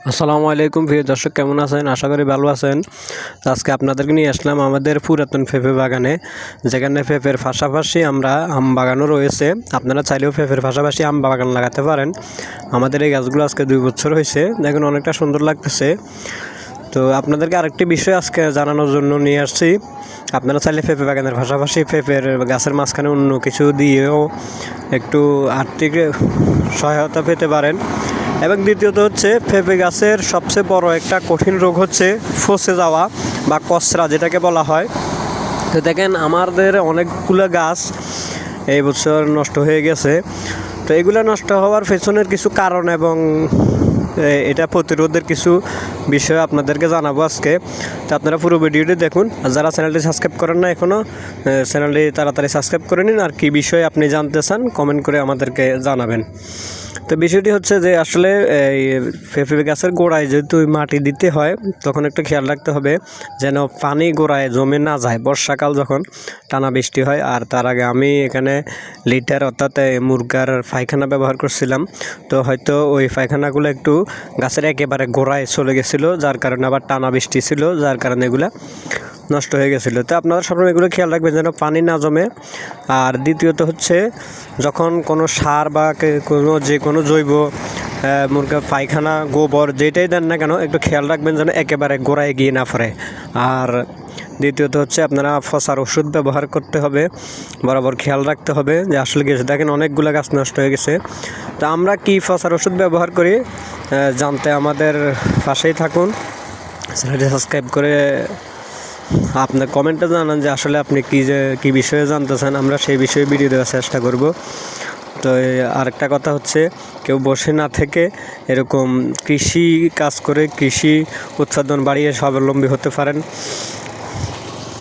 আসসালামু আলাইকুম প্রিয় দর্শক, কেমন আছেন? আশা করি ভালো আছেন। আজকে আপনাদেরকে নিয়ে আসলাম আমাদের পুরাতন পেঁপে বাগানে, যেখানে পেঁপের পাশাপাশি আমরা আম বাগানও রয়েছে। আপনারা চাইলেও পেঁপের পাশাপাশি আম বাগান লাগাতে পারেন। আমাদের এই গাছগুলো আজকে 2 বছর হয়েছে, দেখুন অনেকটা সুন্দর লাগতেছে। তো আপনাদেরকে আরেকটি বিষয় আজকে জানানোর জন্য নিয়ে আসছি। আপনারা চাইলে পেঁপে বাগানের পাশাপাশি পেঁপের গাছের মাঝখানে অন্য কিছু দিয়েও একটু আর্থিক সহায়তা পেতে পারেন। এবং দ্বিতীয়ত হচ্ছে, পেঁপে গাছের সবচেয়ে বড় একটা কঠিন রোগ হচ্ছে ফসে যাওয়া বা কচরা, যেটাকে বলা হয়। তো দেখেন, আমাদের অনেকগুলো গাছ এই বছর নষ্ট হয়ে গেছে। তো এগুলো নষ্ট হওয়ার পেছনের কিছু কারণ এবং এটা প্রতিরোধের কিছু বিষয় আপনাদেরকে জানাবো আজকে। তো আপনারা পুরো ভিডিওটি দেখুন। আর যারা চ্যানেলটি সাবস্ক্রাইব করেন না এখনও, চ্যানেলটি তাড়াতাড়ি সাবস্ক্রাইব করে নিন। আর কী বিষয়ে আপনি জানতে চান কমেন্ট করে আমাদেরকে জানাবেন। তো বিষয়টি হচ্ছে যে, আসলে এই পেঁপে গাছের গোড়ায় যেহেতু মাটি দিতে হয়, তখন একটু খেয়াল রাখতে হবে যেন পানি গোড়ায় জমে না যায় বর্ষাকাল যখন টানা বৃষ্টি হয়। আর তার আগে আমি এখানে লিটার অর্থাৎ মুরগার পায়খানা ব্যবহার করছিলাম। তো হয়তো ওই পায়খানাগুলো একটু গাছের একেবারে গোড়ায় চলে গেছিলো, যার কারণে আবার টানা বৃষ্টি ছিল, যার কারণে এগুলা নষ্ট হয়ে গেছিলো। তো আপনারা সবসময় এগুলো খেয়াল রাখবেন যেন পানি না জমে। আর দ্বিতীয়ত হচ্ছে, যখন কোনো সার বা যে কোনো জৈব মুরগা পায়খানা, গোবর যেটাই দেন না কেন, একটু খেয়াল রাখবেন যেন একেবারে গোড়ায় গিয়ে না পড়ে। আর দ্বিতীয়ত হচ্ছে, আপনারা ফসার ওষুধ ব্যবহার করতে হবে, বরাবর খেয়াল রাখতে হবে যে আসলে গেছে। দেখেন অনেকগুলো গাছ নষ্ট হয়ে গেছে। তো আমরা কি ফসার ওষুধ ব্যবহার করি জানতে আমাদের পাশেই থাকুন। চ্যানেলটি সাবস্ক্রাইব করে আপনার কমেন্টে জানান যে আসলে আপনি কী বিষয়ে জানতে চান, আমরা সেই বিষয়ে ভিডিও দেওয়ার চেষ্টা করব। তো আরেকটা কথা হচ্ছে, কেউ বসে না থেকে এরকম কৃষি কাজ করে কৃষি উৎপাদন বাড়িয়ে স্বাবলম্বী হতে পারেন।